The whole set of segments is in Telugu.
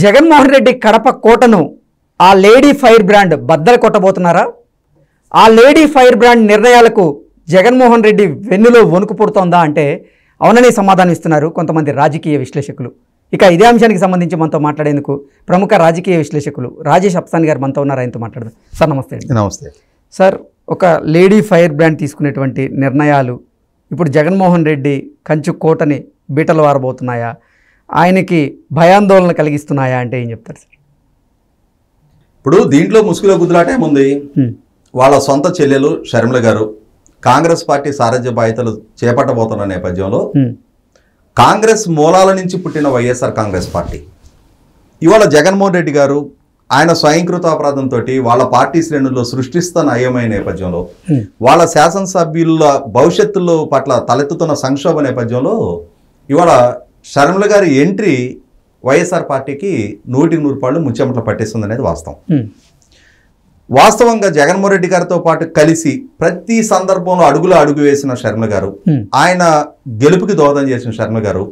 జగన్మోహన్ రెడ్డి కడప కోటను ఆ లేడీ ఫైర్ బ్రాండ్ బద్దలు కొట్టబోతున్నారా? ఆ లేడీ ఫైర్ బ్రాండ్ నిర్ణయాలకు జగన్మోహన్ రెడ్డి వెన్నులో వణుకు పుడుతోందా అంటే అవునని సమాధానం ఇస్తున్నారు కొంతమంది రాజకీయ విశ్లేషకులు. ఇక ఇదే అంశానికి సంబంధించి మనతో మాట్లాడేందుకు ప్రముఖ రాజకీయ విశ్లేషకులు రాజేష్ అప్సాని గారు మనతో ఉన్నారు. ఆయనతో మాట్లాడదాం. సార్ నమస్తే అండి. నమస్తే సార్, ఒక లేడీ ఫైర్ బ్రాండ్ తీసుకునేటువంటి నిర్ణయాలు ఇప్పుడు జగన్మోహన్ రెడ్డి కంచు కోటని బీటలు వారబోతున్నాయా, ఆయనకి భయాందోళన కలిగిస్తున్నాయా అంటే ఏం చెప్తారు సార్? ఇప్పుడు దీంట్లో ముసుగులో గుద్దులాట ఏముంది? వాళ్ళ సొంత చెల్లెలు షర్మిల గారు కాంగ్రెస్ పార్టీ సారథ్య బాధ్యతలు చేపట్టబోతున్న నేపథ్యంలో కాంగ్రెస్ మూలాల నుంచి పుట్టిన వైఎస్ఆర్ కాంగ్రెస్ పార్టీ ఇవాళ జగన్మోహన్ రెడ్డి గారు ఆయన స్వయంకృత అపరాధంతో వాళ్ళ పార్టీ శ్రేణుల్లో సృష్టిస్తున్న అయ్యమైన నేపథ్యంలో వాళ్ళ శాసనసభ్యుల భవిష్యత్తులో పట్ల తలెత్తుతున్న సంక్షోభ నేపథ్యంలో ఇవాళ షర్మిల గారి ఎంట్రీ వైఎస్ఆర్ పార్టీకి 100% ముచ్చెమటలు పట్టేస్తుంది అనేది వాస్తవం. వాస్తవంగా జగన్మోహన్ రెడ్డి గారితో పాటు కలిసి ప్రతి సందర్భంలో అడుగు వేసిన షర్మిల గారు, ఆయన గెలుపుకి దోహదం చేసిన షర్మిల గారు,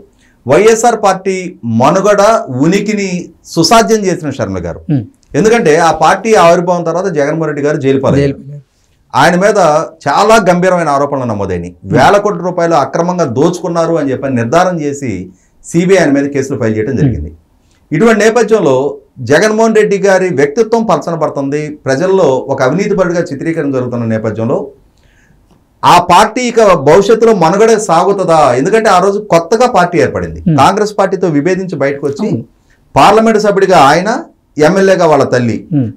వైఎస్ఆర్ పార్టీ మనుగడ ఉనికిని సుసాధ్యం చేసిన షర్మిల గారు. ఎందుకంటే ఆ పార్టీ ఆవిర్భావం తర్వాత జగన్మోహన్ రెడ్డి గారు జైలు పాలయ్యారు. ఆయన మీద చాలా గంభీరమైన ఆరోపణలు నమోదైనాయి. వేల కోట్ల రూపాయలు అక్రమంగా దోచుకున్నారు అని చెప్పి నిర్ధారణ చేసి సిబిఐ ఆయన మీద కేసులు ఫైల్ చేయడం జరిగింది. ఇటువంటి నేపథ్యంలో జగన్మోహన్ రెడ్డి గారి వ్యక్తిత్వం పలచనబడుతుంది, ప్రజల్లో ఒక అవినీతిపరుడిగా చిత్రీకరణ జరుగుతున్న నేపథ్యంలో ఆ పార్టీ ఇక భవిష్యత్తులో మనుగడ సాగుతుందా? ఎందుకంటే ఆ రోజు కొత్తగా పార్టీ ఏర్పడింది. కాంగ్రెస్ పార్టీతో విభేదించి బయటకు వచ్చి పార్లమెంటు సభ్యుడిగా ఆయన, ఎమ్మెల్యేగా వాళ్ళ తల్లి,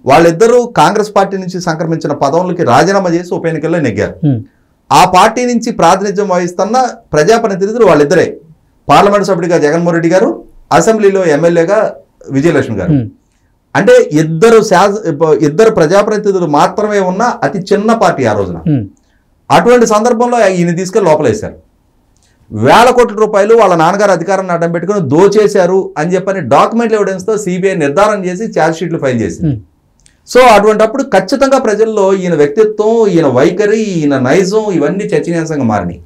వాళ్ళిద్దరూ కాంగ్రెస్ పార్టీ నుంచి సంక్రమించిన పదవులకి రాజీనామా చేసి ఉప ఎన్నికల్లో నెగ్గారు. ఆ పార్టీ నుంచి ప్రాతినిధ్యం వహిస్తున్న ప్రజాప్రతినిధులు వాళ్ళిద్దరే. పార్లమెంటు సభ్యుడిగా జగన్మోహన్ రెడ్డి గారు, అసెంబ్లీలో ఎమ్మెల్యేగా విజయలక్ష్మి గారు. అంటే ఇద్దరు ప్రజాప్రతినిధులు మాత్రమే ఉన్న అతి చిన్న పార్టీ ఆ రోజున. అటువంటి సందర్భంలో ఈయన తీసుకెళ్లి లోపలేశారు. వేల కోట్ల రూపాయలు వాళ్ళ నాన్నగారు అధికారాన్ని అడ్డం పెట్టుకుని దోచేశారు అని చెప్పని డాక్యుమెంట్ ఎవిడెన్స్తో సిబిఐ నిర్ధారణ చేసి ఛార్జ్ షీట్లు ఫైల్ చేసింది. సో అటువంటిప్పుడు ఖచ్చితంగా ప్రజల్లో ఈయన వ్యక్తిత్వం, ఈయన వైఖరి, ఈయన నైజం ఇవన్నీ చర్చనీయాంశంగా మారినాయి.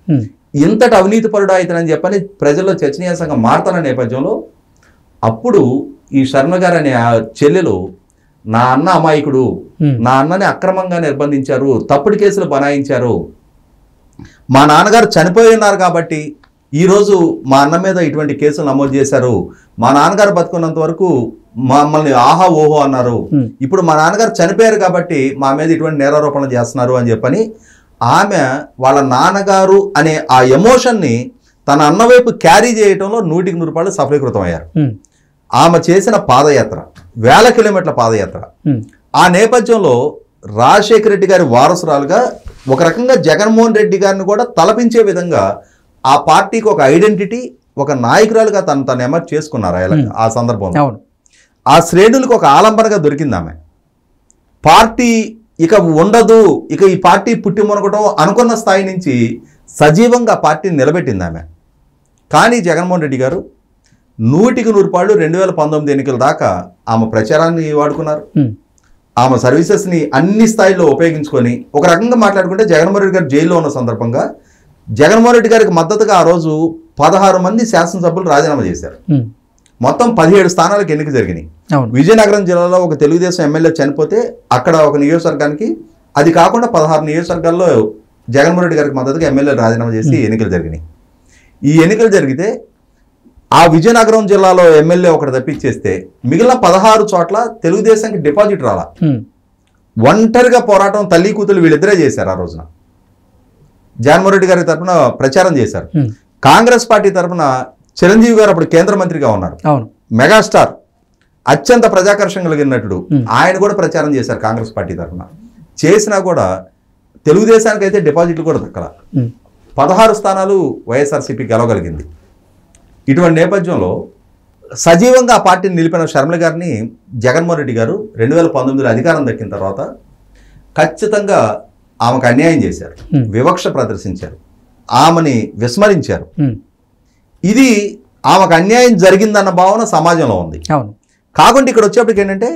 ఇంతటి అవినీతి పరుడు అవుతానని చెప్పని ప్రజల్లో చర్చనీయాంశంగా మారుతున్న నేపథ్యంలో అప్పుడు ఈ శర్మ గారు అనే ఆ చెల్లెలు, నా అన్న అమాయకుడు, నా అన్నని అక్రమంగా నిర్బంధించారు, తప్పుడు కేసులు బనాయించారు, మా నాన్నగారు చనిపోయి ఉన్నారు కాబట్టి ఈరోజు మా అన్న మీద ఇటువంటి కేసులు నమోదు చేశారు, మా నాన్నగారు బతుకున్నంత వరకు మమ్మల్ని ఆహా ఓహో అన్నారు, ఇప్పుడు మా నాన్నగారు చనిపోయారు కాబట్టి మా మీద ఇటువంటి నేరారోపణలు చేస్తున్నారు అని చెప్పని ఆమె వాళ్ళ నాన్నగారు అనే ఆ ఎమోషన్ని తన అన్న వైపు క్యారీ చేయడంలో 100% సఫలీకృతం అయ్యారు. ఆమె చేసిన పాదయాత్ర, వేల కిలోమీటర్ల పాదయాత్ర, ఆ నేపథ్యంలో రాజశేఖర రెడ్డి గారి వారసురాలుగా ఒక రకంగా జగన్మోహన్ రెడ్డి గారిని కూడా తలపించే విధంగా ఆ పార్టీకి ఒక ఐడెంటిటీ, ఒక నాయకురాలుగా తను ఎమర్జ్ చేసుకున్నారు. ఆ సందర్భంలో ఆ శ్రేణులకు ఒక ఆలంబనగా దొరికింది ఆమె. పార్టీ ఇక ఉండదు, ఇక ఈ పార్టీ పుట్టి మునగటం అనుకున్న స్థాయి నుంచి సజీవంగా పార్టీని నిలబెట్టింది ఆమె. కానీ జగన్మోహన్ రెడ్డి గారు 100% 2019 ఎన్నికల దాకా ఆమె ప్రచారాన్ని వాడుకున్నారు. ఆమె సర్వీసెస్ని అన్ని స్థాయిల్లో ఉపయోగించుకొని ఒక రకంగా మాట్లాడుకుంటే జగన్మోహన్ రెడ్డి గారు జైల్లో ఉన్న సందర్భంగా జగన్మోహన్ రెడ్డి గారికి మద్దతుగా ఆ రోజు 16 మంది శాసనసభ్యులు రాజీనామా చేశారు. మొత్తం 17 స్థానాలకు ఎన్నిక జరిగినాయి. విజయనగరం జిల్లాలో ఒక తెలుగుదేశం ఎమ్మెల్యే చనిపోతే అక్కడ ఒక నియోజకవర్గానికి, అది కాకుండా 16 నియోజకవర్గాల్లో జగన్మోహన్ రెడ్డి గారికి మద్దతుగా ఎమ్మెల్యేలు రాజీనామా చేసి ఎన్నికలు జరిగినాయి. ఈ ఎన్నికలు జరిగితే ఆ విజయనగరం జిల్లాలో ఎమ్మెల్యే ఒకటి తప్పించేస్తే మిగిలిన 16 చోట్ల తెలుగుదేశానికి డిపాజిట్ రాలా. ఒంటరిగా పోరాటం తల్లి కూతురు వీళ్ళిద్దరే చేశారు. ఆ రోజున జగన్మోహన్ రెడ్డి గారి తరఫున ప్రచారం చేశారు. కాంగ్రెస్ పార్టీ తరఫున చిరంజీవి గారు అప్పుడు కేంద్ర మంత్రిగా ఉన్నారు, మెగాస్టార్, అత్యంత ప్రజాకర్షణ కలిగిన నటుడు, ఆయన కూడా ప్రచారం చేశారు కాంగ్రెస్ పార్టీ తరఫున. చేసినా కూడా తెలుగుదేశానికి అయితే డిపాజిట్లు కూడా దక్కల. 16 స్థానాలు వైఎస్ఆర్సీపీ గెలవగలిగింది. ఇటువంటి నేపథ్యంలో సజీవంగా ఆ పార్టీని నిలిపిన షర్మిల గారిని జగన్మోహన్ రెడ్డి గారు 2019లో అధికారం దక్కిన తర్వాత ఖచ్చితంగా ఆమెకు అన్యాయం చేశారు, వివక్ష ప్రదర్శించారు, ఆమెని విస్మరించారు. ఇది ఆమెకు అన్యాయం జరిగిందన్న భావన సమాజంలో ఉంది. కాకుండా ఇక్కడ వచ్చేప్పటికి ఏంటంటే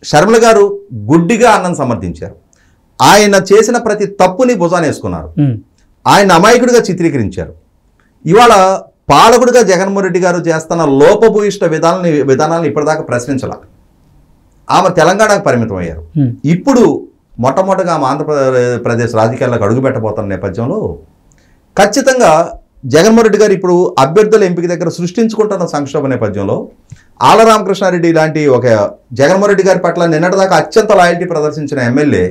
షర్మిల గారు గుడ్డిగా అన్నను సమర్థించారు. ఆయన చేసిన ప్రతి తప్పుని భుజాన వేసుకున్నారు, ఆయన అమాయకుడిగా చిత్రీకరించారు. ఇవాళ పాలకుడిగా జగన్మోహన్ రెడ్డి గారు చేస్తున్న లోపభూయిష్ట విధానాలను ఇప్పటిదాకా ప్రశ్నించాల. ఆమె తెలంగాణకు పరిమితం అయ్యారు. ఇప్పుడు మొట్టమొదటిగా ఆమె ఆంధ్రప్రదేశ్ రాజకీయాలకు అడుగుపెట్టబోతున్న నేపథ్యంలో ఖచ్చితంగా జగన్మోహన్ రెడ్డి గారు ఇప్పుడు అభ్యర్థుల ఎంపిక దగ్గర సృష్టించుకుంటున్న సంక్షోభ నేపథ్యంలో ఆళ్ల రామకృష్ణారెడ్డి లాంటి ఒక జగన్మోహన్ రెడ్డి గారి పట్ల నిన్నటిదాకా అత్యంత లాయల్టీ ప్రదర్శించిన ఎమ్మెల్యే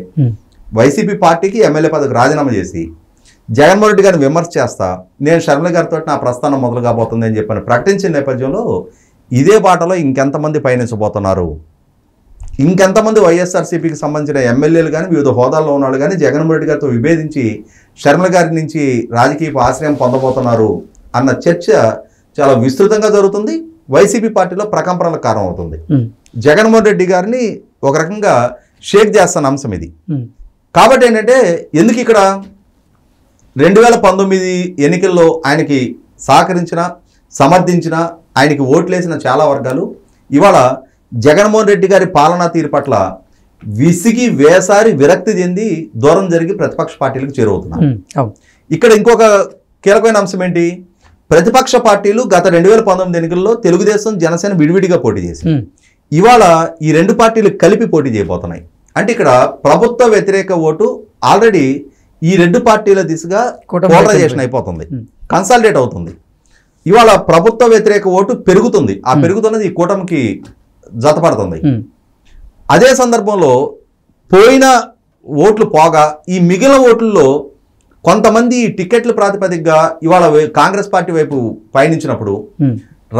వైసీపీ పార్టీకి ఎమ్మెల్యే పదవికి రాజీనామా చేసి జగన్మోహన్ రెడ్డి గారిని విమర్శ చేస్తా నేను షర్మిల గారితో నా ప్రస్థానం మొదలు కాబోతుంది అని చెప్పని ప్రకటించిన నేపథ్యంలో ఇదే బాటలో ఇంకెంతమంది పయనించబోతున్నారు, ఇంకెంతమంది వైఎస్ఆర్సీపీకి సంబంధించిన ఎమ్మెల్యేలు కానీ వివిధ హోదాల్లో ఉన్నవాళ్ళు కానీ జగన్మోహన్ రెడ్డి గారితో విభేదించి షర్మిల గారి నుంచి రాజకీయ ఆశ్రయం పొందబోతున్నారు అన్న చర్చ చాలా విస్తృతంగా జరుగుతుంది. వైసీపీ పార్టీలో ప్రకంపనలకు కారణం అవుతుంది. జగన్మోహన్ రెడ్డి గారిని ఒక రకంగా షేక్ చేస్తున్న అంశం ఇది. కాబట్టి ఏంటంటే ఎందుకు ఇక్కడ 2019 ఎన్నికల్లో ఆయనకి సహకరించిన సమర్థించిన ఆయనకి ఓట్లేసిన చాలా వర్గాలు ఇవాళ జగన్మోహన్ రెడ్డి గారి పాలనా తీరు పట్ల విసిగి వేసారి విరక్తి చెంది దూరం జరిగి ప్రతిపక్ష పార్టీలకు చేరువవుతున్నారు. ఇక్కడ ఇంకొక కీలకమైన అంశం ఏంటి, ప్రతిపక్ష పార్టీలు గత 2019 ఎన్నికల్లో తెలుగుదేశం జనసేన విడివిడిగా పోటీ చేసి ఇవాళ ఈ రెండు పార్టీలు కలిపి పోటీ చేయబోతున్నాయి. అంటే ఇక్కడ ప్రభుత్వ వ్యతిరేక ఓటు ఆల్రెడీ ఈ రెండు పార్టీల దిశగా పోలరైజేషన్ అయిపోతుంది, కన్సాలిడేట్ అవుతుంది. ఇవాళ ప్రభుత్వ వ్యతిరేక ఓటు పెరుగుతుంది. ఆ పెరుగుతున్నది ఈ కూటమికి జతపడుతుంది. అదే సందర్భంలో పోయిన ఓట్లు పోగా ఈ మిగిలిన ఓట్లలో కొంతమంది టికెట్ల ప్రాతిపదికగా ఇవాళ కాంగ్రెస్ పార్టీ వైపు పయనించినప్పుడు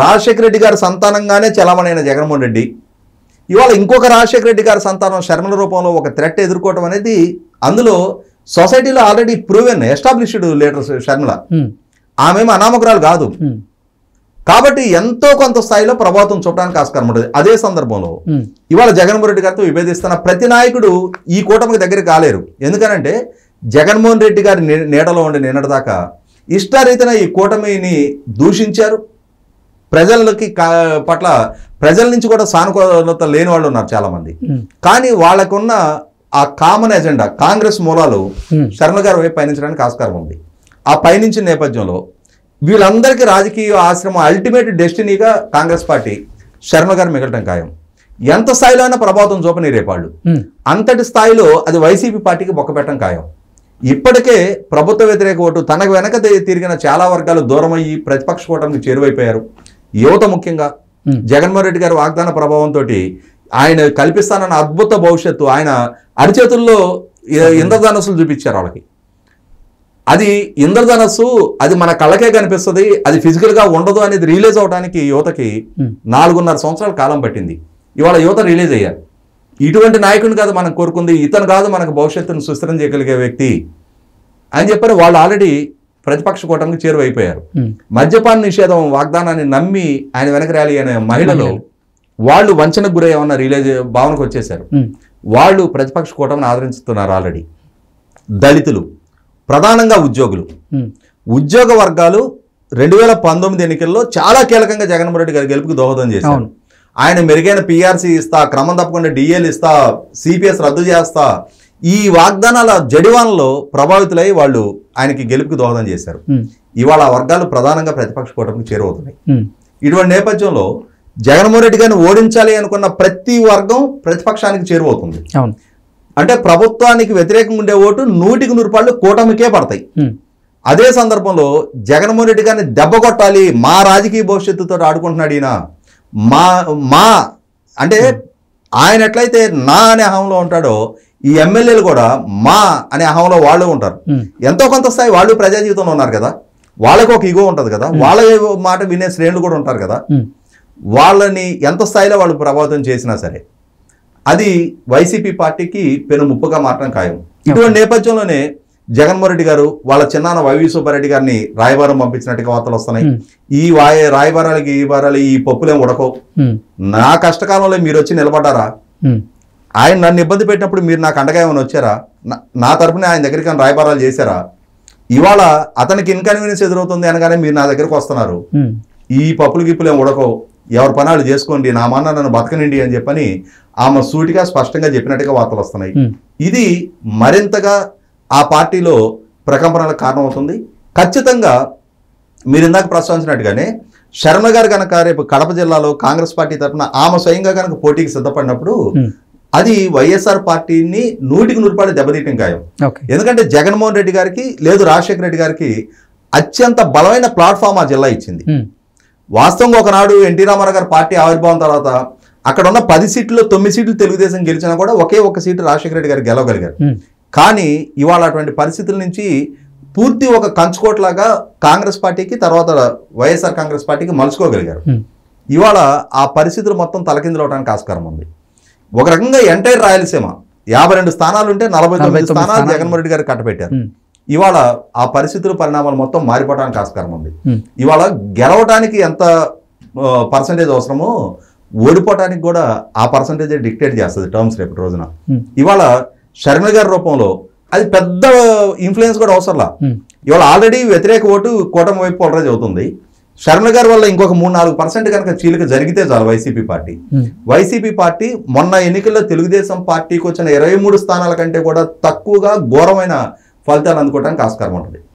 రాజశేఖర రెడ్డి గారి సంతానంగానే చలామణైన జగన్మోహన్ రెడ్డి ఇవాళ ఇంకొక రాజశేఖర రెడ్డి గారి సంతానం షర్మిల రూపంలో ఒక థ్రెట్ ఎదుర్కోవడం అనేది అందులో సొసైటీలో already proven established leader Sharmila, ఆమె అనామకురాలు కాదు. కాబట్టి ఎంతో కొంత స్థాయిలో ప్రభావం చూపడానికి ఆస్కారం ఉంటుంది. అదే సందర్భంలో ఇవాళ జగన్మోహన్ రెడ్డి గారితో విభేదిస్తున్న ప్రతి నాయకుడు ఈ కూటమికి దగ్గరికి కాలేరు. ఎందుకనంటే జగన్మోహన్ రెడ్డి గారి నీడలో ఉండి నిన్నటిదాకా ఇష్టారీతిన ఈ కూటమిని దూషించారు. ప్రజలకి పట్ల ప్రజల నుంచి కూడా సానుకూలత లేని వాళ్ళు ఉన్నారు చాలామంది. కానీ వాళ్ళకున్న ఆ కామన్ ఎజెండా కాంగ్రెస్ మూలాలు షర్మిల గారి వైపు పయనించడానికి ఆస్కారం ఉంది. ఆ పయనించిన నేపథ్యంలో వీళ్ళందరికీ రాజకీయ ఆశ్రమం అల్టిమేట్ డెస్టినీగా కాంగ్రెస్ పార్టీ షర్మిల గారు మిగలటం ఖాయం. ఎంత స్థాయిలో అయినా ప్రభావం చూపని రేపాళ్ళు అంతటి స్థాయిలో అది వైసీపీ పార్టీకి బొక్కపెట్టడం ఖాయం. ఇప్పటికే ప్రభుత్వ వ్యతిరేక ఓటు తనకు వెనక తిరిగిన చాలా వర్గాలు దూరం అయ్యి ప్రతిపక్ష కూటమికి చేరువైపోయారు. యువత ముఖ్యంగా జగన్మోహన్ రెడ్డి గారి వాగ్దాన ప్రభావంతో ఆయన కల్పిస్తానన్న అద్భుత భవిష్యత్తు ఆయన అరిచేతుల్లో ఇంద్రధనస్సులు చూపించారు వాళ్ళకి. అది ఇంద్రధనస్సు అది మన కళ్ళకే కనిపిస్తుంది, అది ఫిజికల్గా ఉండదు అనేది రిలీజ్ అవడానికి యువతకి 4.5 సంవత్సరాల కాలం పట్టింది. ఇవాళ యువత రిలీజ్ అయ్యారు. ఇటువంటి నాయకుడిని కాదు మనం కోరుకుంది, ఇతను కాదు మనకు భవిష్యత్తును సుస్థిరం చేయగలిగే వ్యక్తి అని చెప్పని వాళ్ళు ఆల్రెడీ ప్రతిపక్ష కూటమికి చేరువైపోయారు. మద్యపాన నిషేధం వాగ్దానాన్ని నమ్మి ఆయన వెనక ర్యాలీ అయిన మహిళలు వాళ్ళు వంచనకు గురై ఏమన్నా రిలీజ్ భావనకు వచ్చేసారు. వాళ్ళు ప్రతిపక్ష కూటమిని ఆదరించుతున్నారు ఆల్రెడీ. దళితులు ప్రధానంగా ఉద్యోగ వర్గాలు 2019 ఎన్నికల్లో చాలా కీలకంగా జగన్మోహన్ రెడ్డి గారి గెలుపుకి దోహదం చేశారు. ఆయన మెరుగైన పిఆర్సీ ఇస్తా, క్రమం తప్పకుండా డిఎల్ ఇస్తా, సిపిఎస్ రద్దు చేస్తా, ఈ వాగ్దానాల జడివానలో ప్రభావితులై వాళ్ళు ఆయనకి గెలుపుకి దోహదం చేశారు. ఇవాళ ఆ వర్గాలు ప్రధానంగా ప్రతిపక్ష కూటమికి చేరువవుతున్నాయి. ఇటువంటి నేపథ్యంలో జగన్మోహన్ రెడ్డి గారిని ఓడించాలి అనుకున్న ప్రతి వర్గం ప్రతిపక్షానికి చేరువవుతుంది. అంటే ప్రభుత్వానికి వ్యతిరేకంగా ఉండే ఓటు 100% కూటమికే పడతాయి. అదే సందర్భంలో జగన్మోహన్ రెడ్డి గారిని దెబ్బ కొట్టాలి, మా రాజకీయ భవిష్యత్తుతో ఆడుకుంటున్నాడు ఈయన, మా అంటే ఆయన ఎట్లయితే నా అనే అహంలో ఉంటాడో ఈ ఎమ్మెల్యేలు కూడా మా అనే అహంలో వాళ్ళు ఉంటారు. ఎంతో కొంత స్థాయి వాళ్ళు ప్రజా జీవితంలో ఉన్నారు కదా, వాళ్ళకి ఒక ఈగో ఉంటుంది కదా, వాళ్ళ మాట వినే శ్రేణులు కూడా ఉంటారు కదా. వాళ్ళని ఎంత స్థాయిలో వాళ్ళు ప్రభావితం చేసినా సరే అది వైసీపీ పార్టీకి పెను ముప్పుగా మారడం ఖాయం. ఇటువంటి నేపథ్యంలోనే జగన్మోహన్ రెడ్డి గారు వాళ్ళ చిన్నాన్న వైవి సుబ్బారెడ్డి గారిని రాయబారం పంపించినట్టుగా వార్తలు వస్తున్నాయి. ఈ రాయబారాలకి ఈ వారాలు ఈ పప్పులేం ఉడకవు, నా కష్టకాలంలో మీరు వచ్చి నిలబడ్డారా, ఆయన నన్ను ఇబ్బంది పెట్టినప్పుడు మీరు నాకు అండగా ఏమైనా వచ్చారా, నా తరపున ఆయన దగ్గరికి రాయబారాలు చేశారా, ఇవాళ అతనికి ఇన్కన్వీనియన్స్ ఎదురవుతుంది అనగానే మీరు నా దగ్గరకు వస్తున్నారు, ఈ పప్పులు గిప్పులేం ఉడకవు, ఎవరి పనాలు చేసుకోండి, నా మాన్న నన్ను బతకనండి అని చెప్పని ఆమె సూటిగా స్పష్టంగా చెప్పినట్టుగా వార్తలు వస్తున్నాయి. ఇది మరింతగా ఆ పార్టీలో ప్రకంపనలకు కారణమవుతుంది. ఖచ్చితంగా మీరు ఇందాక ప్రస్తావించినట్టుగానే శర్మ గారు కనుక రేపు కడప జిల్లాలో కాంగ్రెస్ పార్టీ తరఫున ఆమె స్వయంగా కనుక పోటీకి సిద్ధపడినప్పుడు అది వైఎస్ఆర్ పార్టీని 100% దెబ్బతీయటం ఖాయం. ఎందుకంటే జగన్మోహన్ రెడ్డి గారికి లేదు రాజశేఖర రెడ్డి గారికి అత్యంత బలమైన ప్లాట్ఫామ్ ఆ జిల్లా ఇచ్చింది. వాస్తవంగా ఒకనాడు ఎన్టీ రామారావు గారి పార్టీ ఆవిర్భావం తర్వాత అక్కడ ఉన్న 10 సీట్లు 9 సీట్లు తెలుగుదేశం గెలిచినా కూడా ఒకే ఒక్క సీటు రాజశేఖర రెడ్డి గారు గెలవగలిగారు. కానీ ఇవాళ అటువంటి పరిస్థితుల నుంచి పూర్తి ఒక కంచుకోట్లాగా కాంగ్రెస్ పార్టీకి తర్వాత వైఎస్ఆర్ కాంగ్రెస్ పార్టీకి మలుచుకోగలిగారు. ఇవాళ ఆ పరిస్థితులు మొత్తం తలకిందులవడానికి ఆస్కారం ఉంది. ఒక రకంగా ఎంటైర్ రాయలసీమ 52 స్థానాలుంటే 49 స్థానాలు జగన్మోహన్ రెడ్డి గారికి కట్టబెట్టారు. ఇవాళ ఆ పరిస్థితుల పరిణామాలు మొత్తం మారిపోవడానికి ఆస్కారం ఉంది. ఇవాళ గెలవడానికి ఎంత పర్సంటేజ్ అవసరమో ఓడిపోవడానికి కూడా ఆ పర్సంటేజ్ డిక్టేట్ చేస్తుంది టర్మ్స్ రేపటి రోజున. ఇవాళ షర్మిల గారి రూపంలో అది పెద్ద ఇన్ఫ్లుయెన్స్ కూడా అవసరంలా. ఇవాళ ఆల్రెడీ వ్యతిరేక ఓటు కూటమి వైపు పోలరైజ్ అవుతుంది. షర్మిల గారి వల్ల ఇంకొక 3-4% కనుక చీలిక జరిగితే చాలు వైసీపీ పార్టీ మొన్న ఎన్నికల్లో తెలుగుదేశం పార్టీకి వచ్చిన 23 స్థానాల కంటే కూడా తక్కువగా ఘోరమైన ఫలితాలు అందుకోవడానికి ఆస్కారం ఉంటుంది.